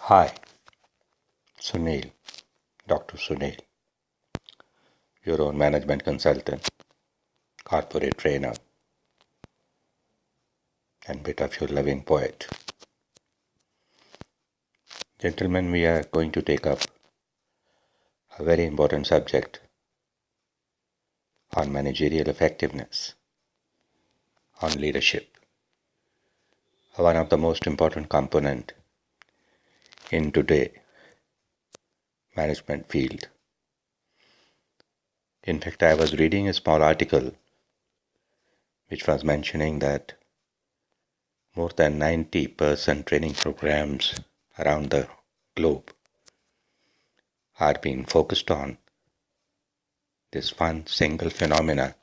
Hi, Sunil, Dr. Sunil, your own management consultant, corporate trainer, and bit of your loving poet. Gentlemen, we are going to take up a very important subject on managerial effectiveness, on leadership, one of the most important component in today management field. In fact, I was reading a small article which was mentioning that more than 90% training programs around the globe are being focused on this one single phenomena,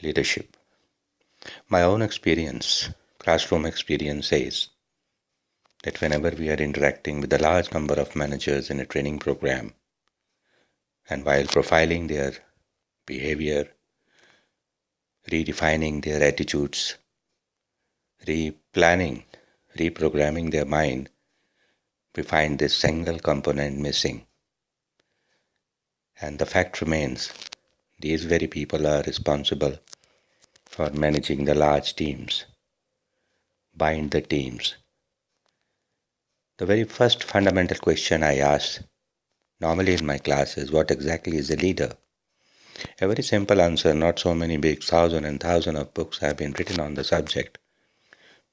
leadership. My own experience, classroom experience says that whenever we are interacting with a large number of managers in a training program, and while profiling their behavior, redefining their attitudes, replanning, reprogramming their mind, we find this single component missing. And the fact remains, these very people are responsible for managing the large teams, bind the teams. The very first fundamental question I ask normally in my class is, what exactly is a leader? A very simple answer, not so many big, thousands and thousands of books have been written on the subject,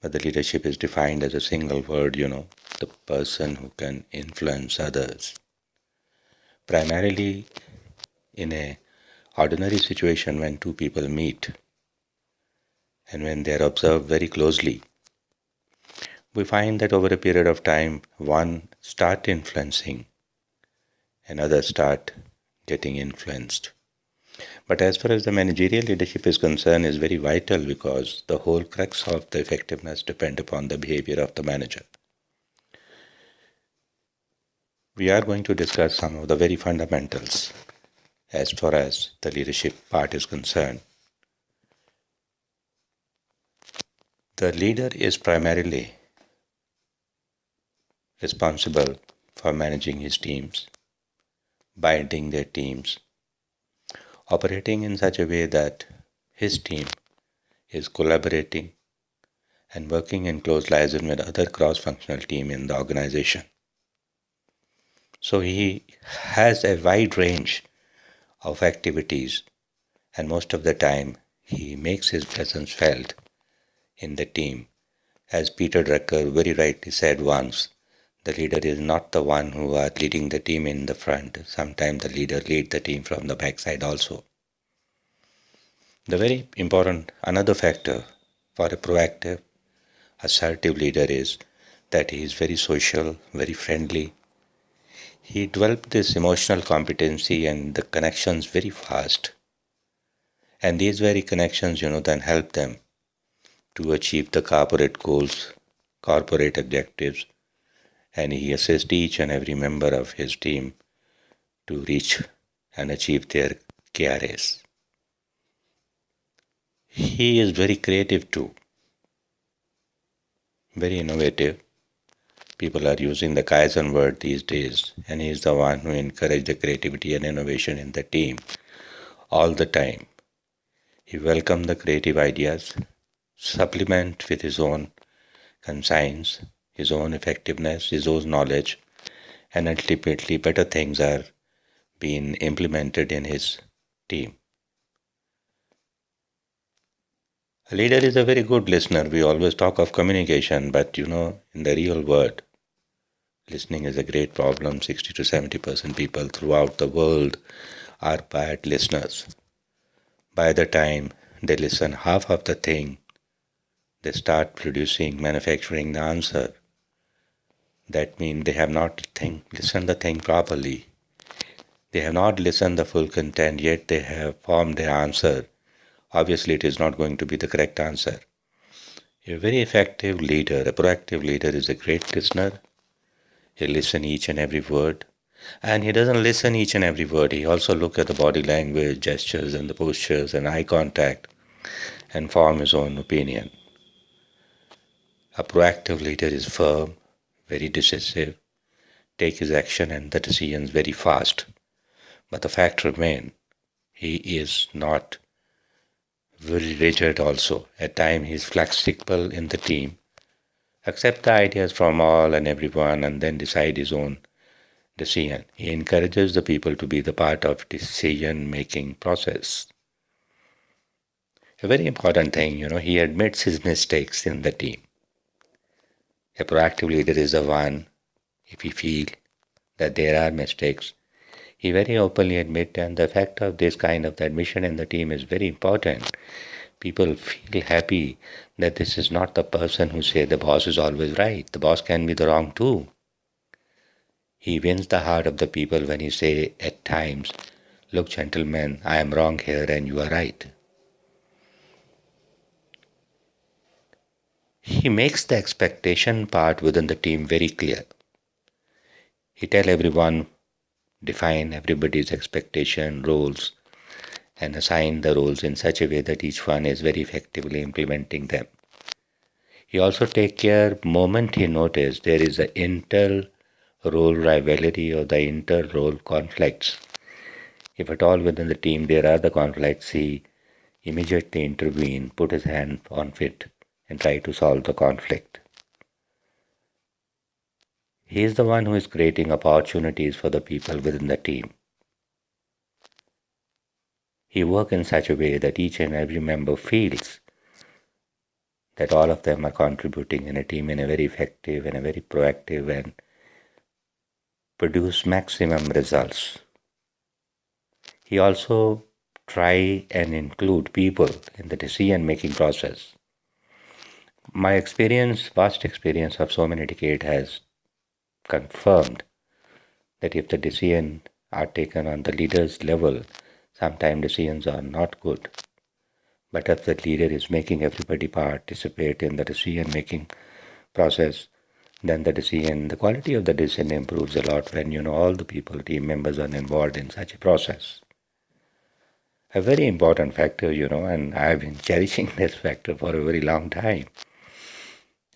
but the leadership is defined as a single word, the person who can influence others. Primarily in a ordinary situation when two people meet and when they are observed very closely, we find that over a period of time, one start influencing, another start getting influenced. But as far as the managerial leadership is concerned, is very vital because the whole crux of the effectiveness depends upon the behavior of the manager. We are going to discuss some of the very fundamentals as far as the leadership part is concerned. The leader is primarily responsible for managing his teams, binding their teams, operating in such a way that his team is collaborating and working in close liaison with other cross-functional team in the organization. So he has a wide range of activities, and most of the time he makes his presence felt in the team. As Peter Drucker very rightly said once, the leader is not the one who are leading the team in the front. Sometimes the leader leads the team from the backside also. The very important another factor for a proactive, assertive leader is that he is very social, very friendly. He developed this emotional competency and the connections very fast. And these very connections, then help them to achieve the corporate goals, corporate objectives, and he assists each and every member of his team to reach and achieve their KRAs. He is very creative too, very innovative. People are using the Kaizen word these days, and he is the one who encourages the creativity and innovation in the team all the time. He welcomes the creative ideas, supplement with his own conscience, his own effectiveness, his own knowledge, and ultimately better things are being implemented in his team. A leader is a very good listener. We always talk of communication, but in the real world, listening is a great problem. 60 to 70% people throughout the world are bad listeners. By the time they listen half of the thing, they start manufacturing the answer. That means they have not listened the thing properly. They have not listened the full content, yet they have formed their answer. Obviously, it is not going to be the correct answer. A very effective leader, a proactive leader is a great listener. He listens each and every word. And he doesn't listen each and every word. He also looks at the body language, gestures and the postures and eye contact and form his own opinion. A proactive leader is firm, very decisive, take his action and the decisions very fast. But the fact remains, he is not very rigid also. At times he is flexible in the team, accept the ideas from all and everyone and then decide his own decision. He encourages the people to be the part of decision-making process. A very important thing, he admits his mistakes in the team. A proactive leader is the one, if he feels that there are mistakes, he very openly admits, and the fact of this kind of the admission in the team is very important. People feel happy that this is not the person who say the boss is always right. The boss can be the wrong too. He wins the heart of the people when he say at times, look gentlemen, I am wrong here and you are right. He makes the expectation part within the team very clear. He tell everyone, define everybody's expectation, roles, and assign the roles in such a way that each one is very effectively implementing them. He also take care moment he notice there is an inter-role rivalry or the inter-role conflicts. If at all within the team there are the conflicts, he immediately intervene, put his hand on it, and try to solve the conflict. He is the one who is creating opportunities for the people within the team. He works in such a way that each and every member feels that all of them are contributing in a team in a very effective and a very proactive and produce maximum results. He also try and include people in the decision-making process. My experience, vast experience of so many decades has confirmed that if the decisions are taken on the leader's level, sometimes decisions are not good. But if the leader is making everybody participate in the decision-making process, then the quality of the decision improves a lot when all the people, team members are involved in such a process. A very important factor, and I have been cherishing this factor for a very long time.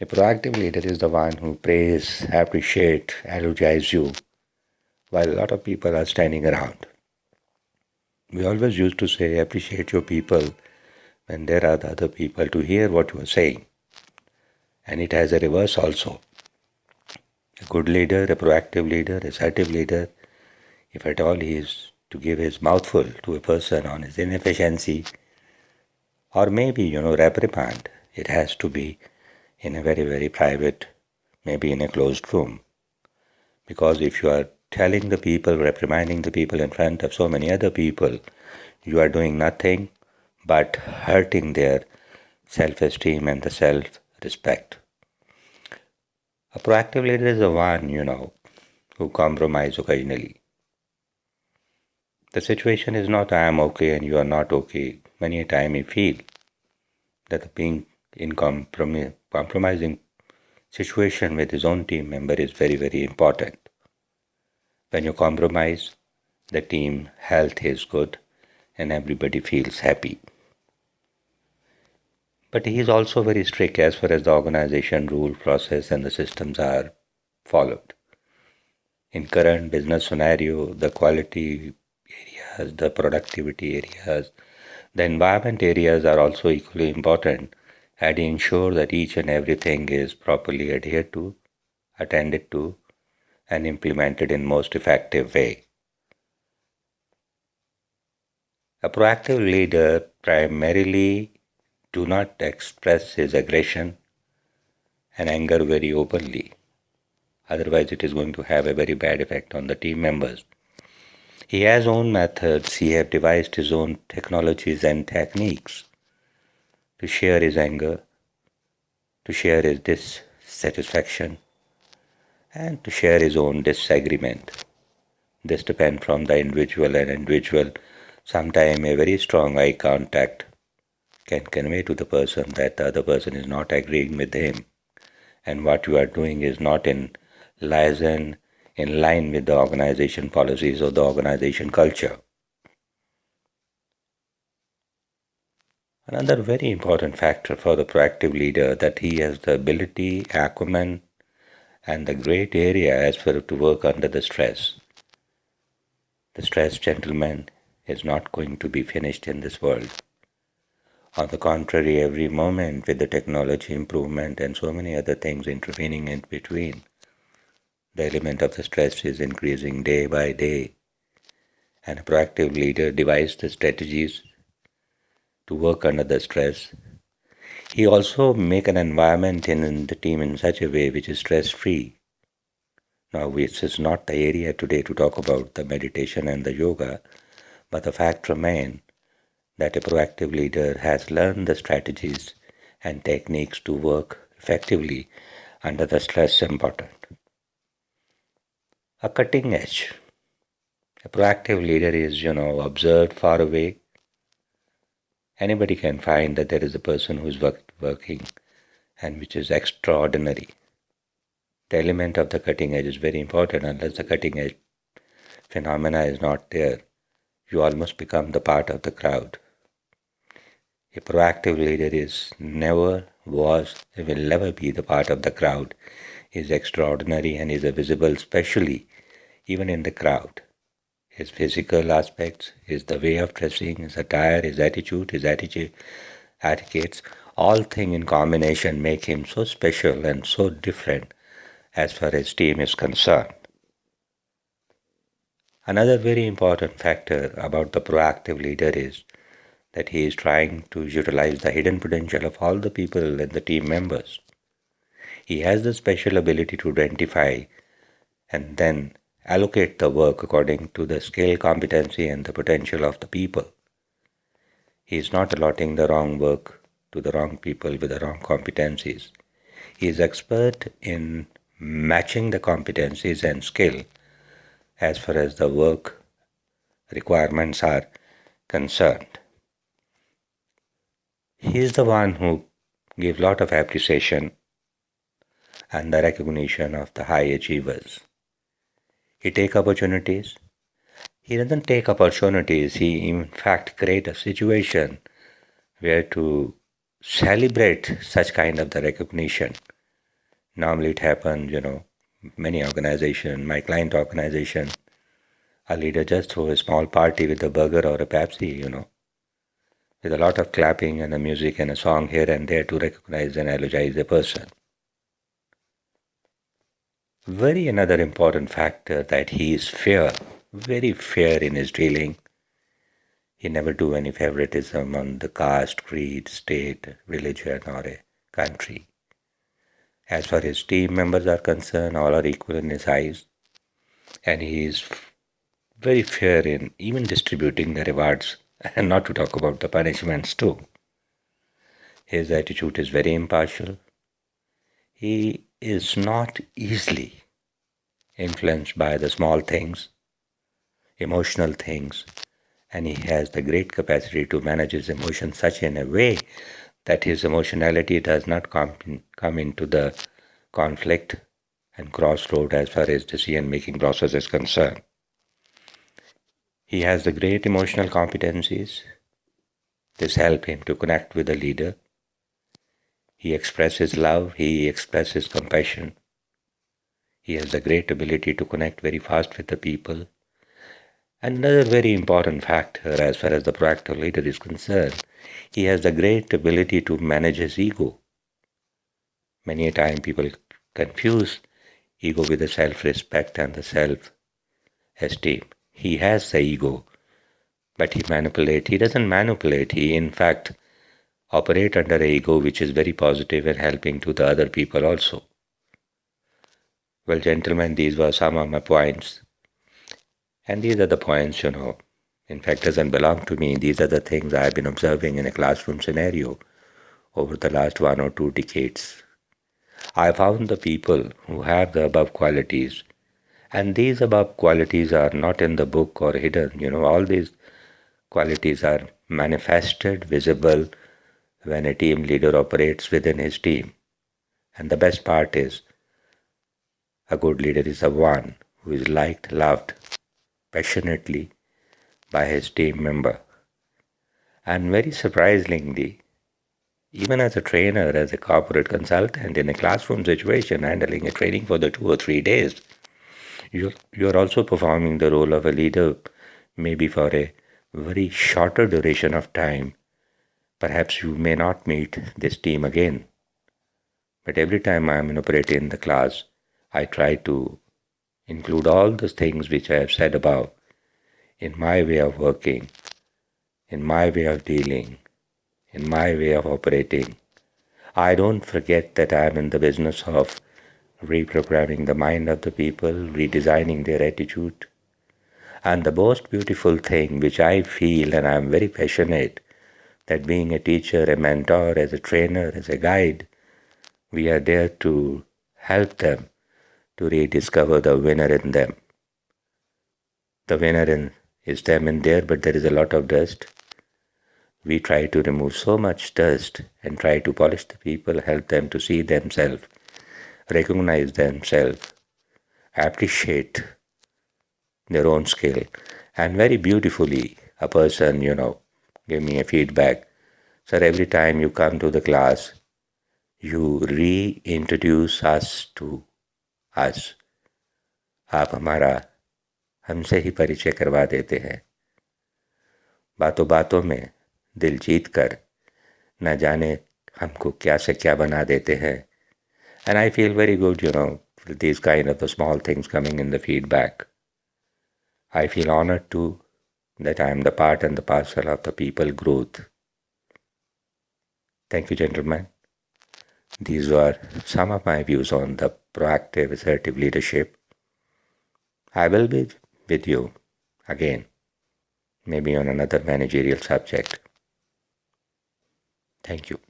A proactive leader is the one who praise, appreciate, elogize you, while a lot of people are standing around. We always used to say, appreciate your people when there are the other people to hear what you are saying. And it has a reverse also. A good leader, a proactive leader, assertive leader, if at all he is to give his mouthful to a person on his inefficiency, or maybe, reprimand, it has to be in a very, very private, maybe in a closed room. Because if you are telling the people, reprimanding the people in front of so many other people, you are doing nothing but hurting their self-esteem and the self-respect. A proactive leader is the one, who compromise occasionally. The situation is not I am okay and you are not okay. Many a time you feel that being in compromising situation with his own team member is very, very important. When you compromise, the team health is good and everybody feels happy. But he is also very strict as far as the organization rule, process and the systems are followed. In current business scenario, the quality areas, the productivity areas, the environment areas are also equally important, and ensure that each and everything is properly adhered to, attended to, and implemented in most effective way. A proactive leader primarily do not express his aggression and anger very openly. Otherwise, it is going to have a very bad effect on the team members. He has own methods. He have devised his own technologies and techniques to share his anger, to share his dissatisfaction, and to share his own disagreement. This depends from the individual and individual. Sometimes a very strong eye contact can convey to the person that the other person is not agreeing with him, and what you are doing is not in line with the organization policies or the organization culture. Another very important factor for the proactive leader that he has the ability, acumen, and the great area as for to work under the stress. The stress, gentlemen, is not going to be finished in this world. On the contrary, every moment with the technology improvement and so many other things intervening in between, the element of the stress is increasing day by day. And a proactive leader devised the strategies to work under the stress. He also make an environment in the team in such a way which is stress-free. Now, this is not the area today to talk about the meditation and the yoga, but the fact remains that a proactive leader has learned the strategies and techniques to work effectively under the stress important. A cutting edge. A proactive leader is, observed far away. Anybody can find that there is a person who is working and which is extraordinary. The element of the cutting edge is very important. Unless the cutting edge phenomena is not there, you almost become the part of the crowd. A proactive leader is never was and will never be the part of the crowd, is extraordinary and is visible especially even in the crowd. His physical aspects, his the way of dressing, his attire, his attitude, his etiquettes, all things in combination make him so special and so different as far as team is concerned. Another very important factor about the proactive leader is that he is trying to utilize the hidden potential of all the people and the team members. He has the special ability to identify and then allocate the work according to the skill, competency and the potential of the people. He is not allotting the wrong work to the wrong people with the wrong competencies. He is expert in matching the competencies and skill as far as the work requirements are concerned. He is the one who gives a lot of appreciation and the recognition of the high achievers. He takes opportunities. He doesn't take opportunities. He in fact creates a situation where to celebrate such kind of the recognition. Normally it happens, many organizations, my client organization, a leader just throw a small party with a burger or a Pepsi, with a lot of clapping and a music and a song here and there to recognize and elogize a person. Very another important factor that he is fair, very fair in his dealing. He never do any favoritism on the caste, creed, state, religion or a country. As far as team members are concerned, all are equal in his eyes. And he is very fair in even distributing the rewards and not to talk about the punishments too. His attitude is very impartial. He is not easily influenced by the small things, emotional things, and he has the great capacity to manage his emotions such in a way that his emotionality does not come into the conflict and crossroad as far as decision-making process is concerned. He has the great emotional competencies. This helps him to connect with the leader. He expresses love. He expresses compassion. He has the great ability to connect very fast with the people. Another very important factor as far as the proactive leader is concerned, he has the great ability to manage his ego. Many a time people confuse ego with the self-respect and the self-esteem. He has the ego, but he doesn't manipulate. He in fact operate under an ego which is very positive and helping to the other people also. Well, gentlemen, these were some of my points. And these are the points, in fact doesn't belong to me. These are the things I've been observing in a classroom scenario over the last 1 or 2 decades. I found the people who have the above qualities, and these above qualities are not in the book or hidden. All these qualities are manifested, visible when a team leader operates within his team. And the best part is, a good leader is the one who is liked, loved passionately by his team member. And very surprisingly, Even as a trainer, as a corporate consultant in a classroom situation, handling a training for the 2 or 3 days, you're also performing the role of a leader, maybe for a very shorter duration of time. Perhaps you may not meet this team again. But every time I am operating in the class, I try to include all the things which I have said above in my way of working, in my way of dealing, in my way of operating. I don't forget that I am in the business of reprogramming the mind of the people, redesigning their attitude. And the most beautiful thing which I feel, and I am very passionate, that being a teacher, a mentor, as a trainer, as a guide, we are there to help them to rediscover the winner in them. The winner is them in there, but there is a lot of dust. We try to remove so much dust and try to polish the people, help them to see themselves, recognize themselves, appreciate their own skill. And very beautifully, a person, gave me a feedback. Sir, every time you come to the class, you reintroduce us to us. आप हमारा हमसे ही परिचय करवा देते हैं. बातों बातों में दिल जीत कर न जाने हमको क्या से क्या बना देते हैं. And I feel very good, with these kind of the small things coming in the feedback. I feel honored too that I am the part and the parcel of the people growth. Thank you, gentlemen. These were some of my views on the proactive, assertive leadership. I will be with you again, maybe on another managerial subject. Thank you.